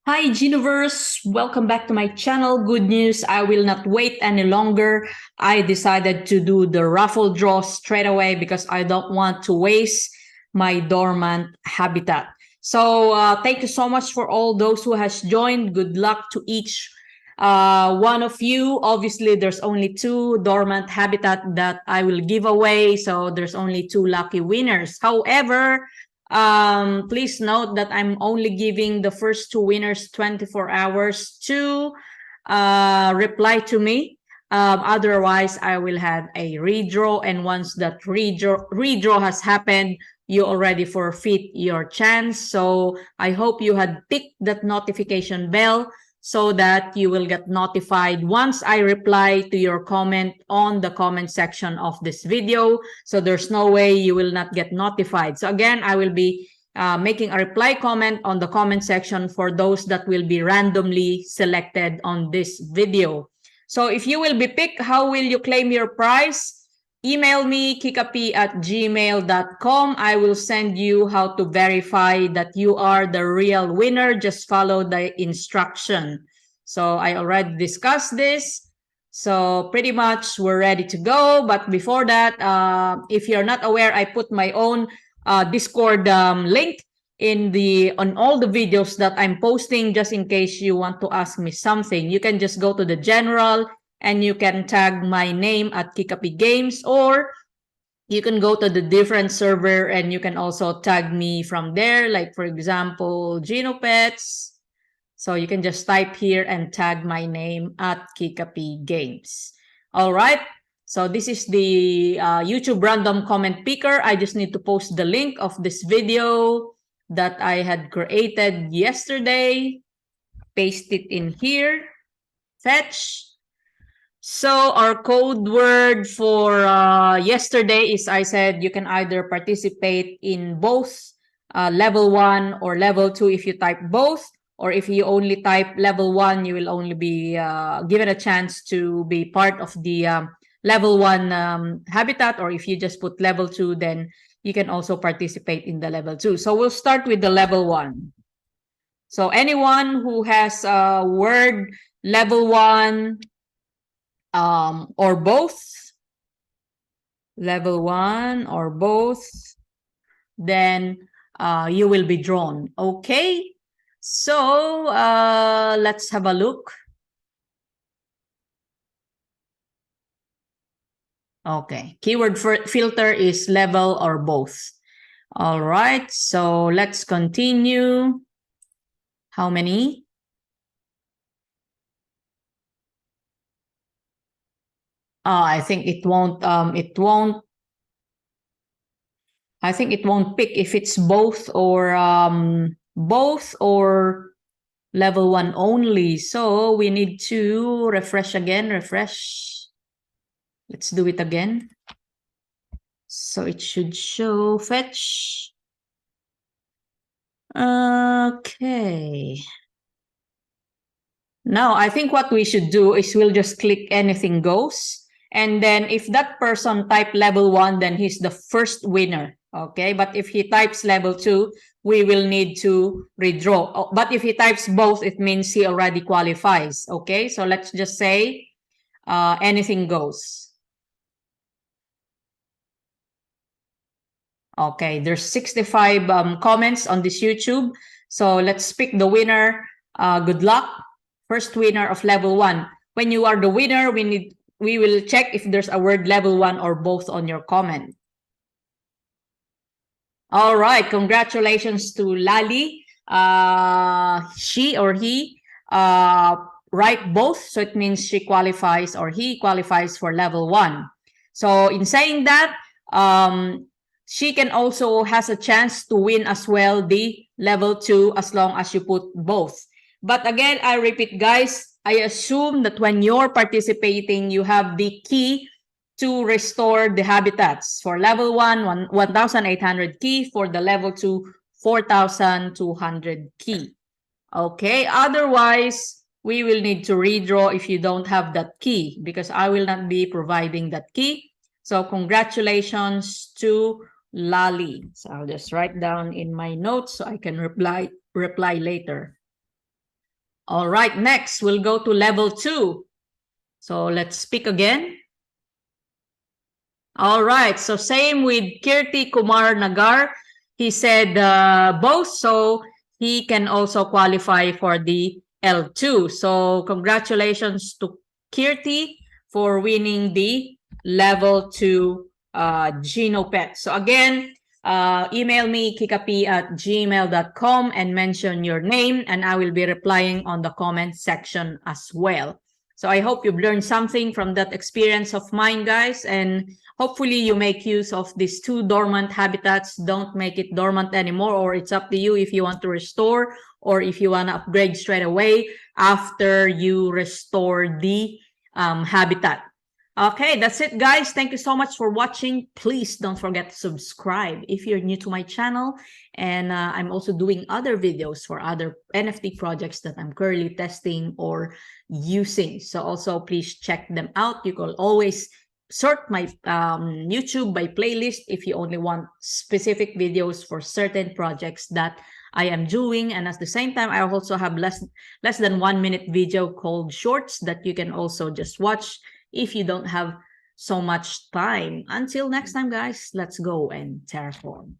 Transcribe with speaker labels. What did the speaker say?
Speaker 1: Hi, Geniverse! Welcome back to my channel. Good news, I will not wait any longer. I decided to do the raffle draw straight away because I don't want to waste my dormant habitat. So thank you so much for all those who has joined. Good luck to each one of you. Obviously, there's only 2 dormant habitat that I will give away. So there's only 2 lucky winners. However, please note that I'm only giving the first 2 winners 24 hours to reply to me. Otherwise, I will have a redraw, and once that redraw has happened, you already forfeit your chance. So I hope you had picked that notification bell so that you will get notified once I reply to your comment on the comment section of this video. So there's no way you will not get notified. So again, I will be making a reply comment on the comment section for those that will be randomly selected on this video. So if you will be picked, how will you claim your prize? Email me kikapi@gmail.com. I will send you how to verify that you are the real winner. Just follow the instruction. So I already discussed this. So pretty much we're ready to go. But before that, if you're not aware, I put my own Discord link on all the videos that I'm posting, just in case you want to ask me something. You can just go to the general and you can tag my name at Kikapi Games, or you can go to the different server and you can also tag me from there, like for example Genopets. So you can just type here and tag my name at Kikapi Games. All right, so this is the YouTube random comment picker. I just need to post the link of this video that I had created yesterday. Paste it in here. Fetch. So our code word for yesterday is, I said you can either participate in both level 1 or level 2 if you type both, or if you only type level 1, you will only be given a chance to be part of the level 1 habitat, or if you just put level 2, then you can also participate in the level 2. So we'll start with the level 1. So anyone who has a word level 1 or both, level 1 or both, then you will be drawn. Okay, so let's have a look. Okay, keyword filter is level or both. All right, so let's continue. How many? I think it won't I think it won't pick if it's both or level 1 only. So we need to refresh again. Refresh. Let's do it again. So it should show fetch. Okay. Now I think what we should do is we'll just click anything goes. And then if that person type level 1, then he's the first winner. Okay, but if he types level 2, we will need to redraw. But if he types both, it means he already qualifies. Okay, so let's just say anything goes. Okay, there's 65 comments on this YouTube. So let's pick the winner. Good luck. First winner of level 1. When you are the winner, we will check if there's a word level 1 or both on your comment. All right, congratulations to Lali. She or he write both, so it means she qualifies or he qualifies for level 1. So in saying that, she can also has a chance to win as well the level 2 as long as you put both. But again, I repeat, guys, I assume that when you're participating, you have the key to restore the habitats. For level 1, 1,800 key. For the level 2, 4,200 key. Okay, otherwise, we will need to redraw if you don't have that key, because I will not be providing that key. So congratulations to Lali. So I'll just write down in my notes so I can reply later. All right, next we'll go to level 2. So let's speak again. All right, so same with Kirti Kumar Nagar. He said both, so he can also qualify for the L2. So congratulations to Kirti for winning the level 2 Genopet. So again, email me kikapi@gmail.com and mention your name, and I will be replying on the comment section as well. So I hope you've learned something from that experience of mine, guys, and hopefully you make use of these 2 dormant habitats. Don't make it dormant anymore, or it's up to you if you want to restore or if you want to upgrade straight away after you restore the habitat. Okay, that's it, guys. Thank you so much for watching. Please don't forget to subscribe if you're new to my channel. And I'm also doing other videos for other NFT projects that I'm currently testing or using. So also please check them out. You can always sort my YouTube by playlist if you only want specific videos for certain projects that I am doing. And at the same time, I also have less than 1 minute video called shorts that you can also just watch if you don't have so much time. Until next time, guys, let's go and terraform.